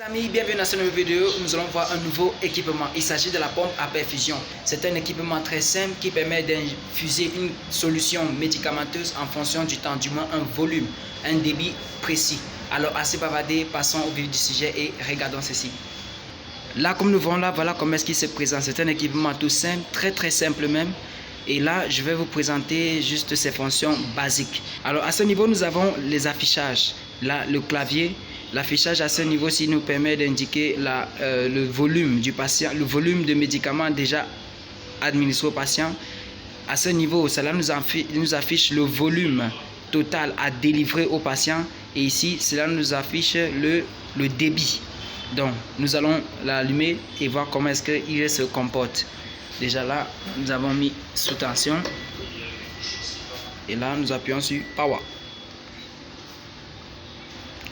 Amis, bienvenue dans cette nouvelle vidéo. Nous allons voir un nouveau équipement. Il s'agit de la pompe à perfusion. C'est un équipement très simple qui permet d'infuser une solution médicamenteuse en fonction du temps, du moins un volume, un débit précis. Alors, assez bavardé, passons au vif du sujet et regardons ceci. Là, comme nous voyons là, voilà comment est-ce qu'il se présente. C'est un équipement tout simple, très simple même. Et là, je vais vous présenter juste ses fonctions basiques. Alors, à ce niveau, nous avons les affichages. Là, le clavier. L'affichage à ce niveau-ci nous permet d'indiquer le volume du patient, le volume de médicaments déjà administrés au patient. À ce niveau, cela nous affiche le volume total à délivrer au patient. Et ici, cela nous affiche le débit. Donc, nous allons l'allumer et voir comment est-ce qu'il se comporte. Déjà là, nous avons mis sous tension. Et là, nous appuyons sur Power.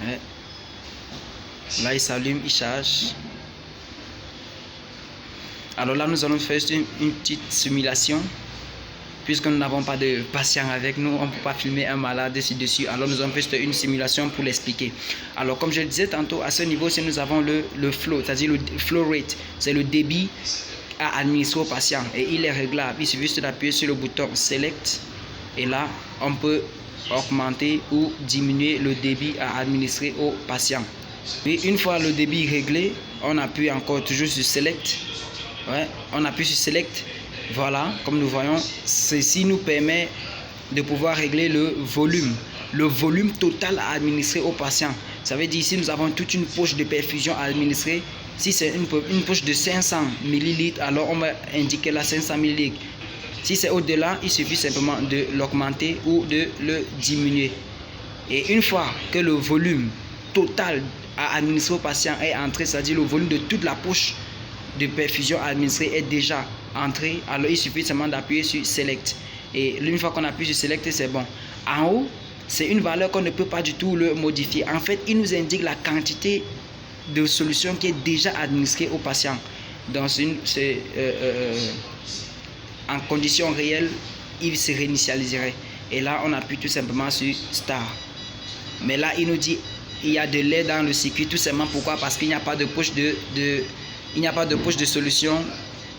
Ouais. Là, il s'allume, il charge. Alors là, nous allons faire une petite simulation. Puisque nous n'avons pas de patient avec nous, on ne peut pas filmer un malade dessus. Alors nous allons faire une simulation pour l'expliquer. Alors comme je le disais tantôt, à ce niveau-ci, nous avons le flow, c'est-à-dire le flow rate. C'est le débit à administrer au patient. Et il est réglable. Il suffit juste d'appuyer sur le bouton Select. Et là, on peut augmenter ou diminuer le débit à administrer au patient. Et une fois le débit réglé, on appuie encore toujours sur Select. Ouais, on appuie sur Select. Voilà, comme nous voyons, ceci nous permet de pouvoir régler le volume total à administrer au patient. Ça veut dire ici nous avons toute une poche de perfusion à administrer. Si c'est une poche de 500 ml, alors on va indiquer là 500 ml. Si c'est au-delà, il suffit simplement de l'augmenter ou de le diminuer. Et une fois que le volume total à administrer au patient est entré, c'est-à-dire le volume de toute la poche de perfusion à administrer est déjà entré, alors il suffit seulement d'appuyer sur Select. Et une fois qu'on appuie sur Select, c'est bon. En haut, c'est une valeur qu'on ne peut pas du tout le modifier. En fait, il nous indique la quantité de solution qui est déjà administrée au patient. En conditions réelles, il se réinitialiserait. Et là, on appuie tout simplement sur Start. Mais là, il nous dit il y a de lait dans le circuit, tout simplement pourquoi? Parce qu'il n'y a pas de poche il n'y a pas de poche de solution,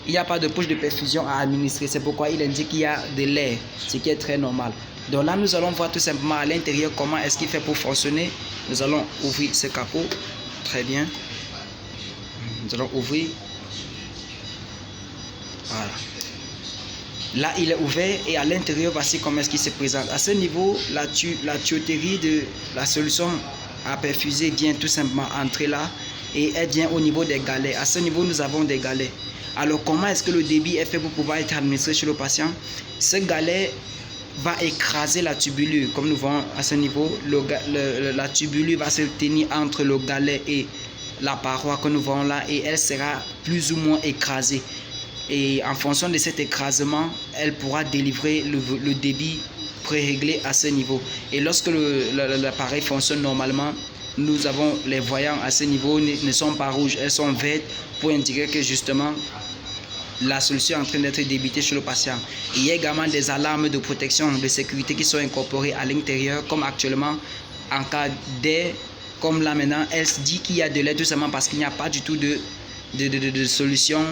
il n'y a pas de poche de perfusion à administrer. C'est pourquoi il indique qu'il y a de l'air, ce qui est très normal. Donc là, nous allons voir tout simplement à l'intérieur comment est-ce qu'il fait pour fonctionner. Nous allons ouvrir ce capot. Très bien. Nous allons ouvrir. Voilà. Là, il est ouvert et à l'intérieur, voici comment est-ce qu'il se présente. À ce niveau, la tuyauterie de la solution à perfuser vient tout simplement entrer là. Et elle vient au niveau des galets. À ce niveau, nous avons des galets. Alors, comment est-ce que le débit est fait pour pouvoir être administré chez le patient? Ce galet va écraser la tubulure. Comme nous voyons à ce niveau, la tubulure va se tenir entre le galet et la paroi que nous voyons là. Et elle sera plus ou moins écrasée. Et en fonction de cet écrasement, elle pourra délivrer le débit préréglé à ce niveau. Et lorsque l'appareil fonctionne normalement, nous avons les voyants à ce niveau ne sont pas rouges, elles sont vertes pour indiquer que justement la solution est en train d'être débitée chez le patient. Il y a également des alarmes de protection, de sécurité qui sont incorporées à l'intérieur, comme actuellement en cas d'air, comme là maintenant, elle se dit qu'il y a de l'air tout simplement parce qu'il n'y a pas du tout de solution,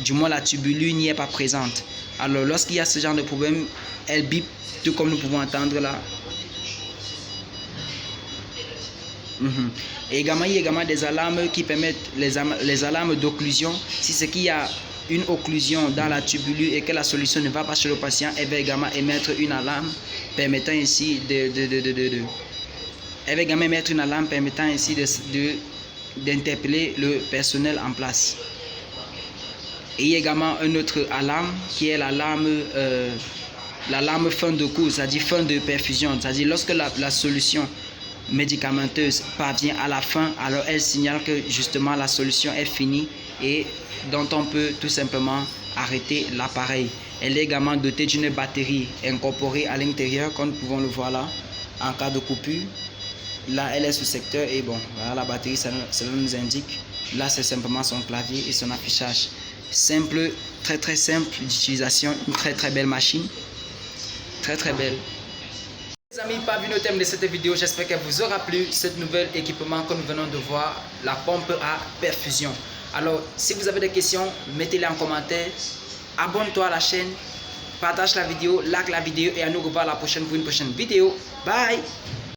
du moins la tubulure n'y est pas présente. Alors lorsqu'il y a ce genre de problème, elle bip, tout comme nous pouvons entendre là. Et également, il y a également des alarmes qui permettent les alarmes d'occlusion. Si c'est qu'il y a une occlusion dans la tubulure et que la solution ne va pas chez le patient, elle va également émettre une alarme permettant ainsi d'interpeller le personnel en place. Et il y a également une autre alarme qui est l'alarme fin de cours, c'est-à-dire fin de perfusion. C'est-à-dire lorsque la solution médicamenteuse parvient à la fin, alors elle signale que justement la solution est finie et dont on peut tout simplement arrêter l'appareil. Elle est également dotée d'une batterie incorporée à l'intérieur, comme nous pouvons le voir là, en cas de coupure. Là, elle est sous secteur et bon, voilà la batterie, cela nous indique. Là, c'est simplement son clavier et son affichage. Simple, très simple d'utilisation, une très belle machine, très belle. Les amis, parvenus au thème de cette vidéo, j'espère qu'elle vous aura plu, ce nouvel équipement que nous venons de voir, la pompe à perfusion. Alors, si vous avez des questions, mettez-les en commentaire, abonne-toi à la chaîne, partage la vidéo, like la vidéo et à nous revoir la prochaine pour une prochaine vidéo. Bye!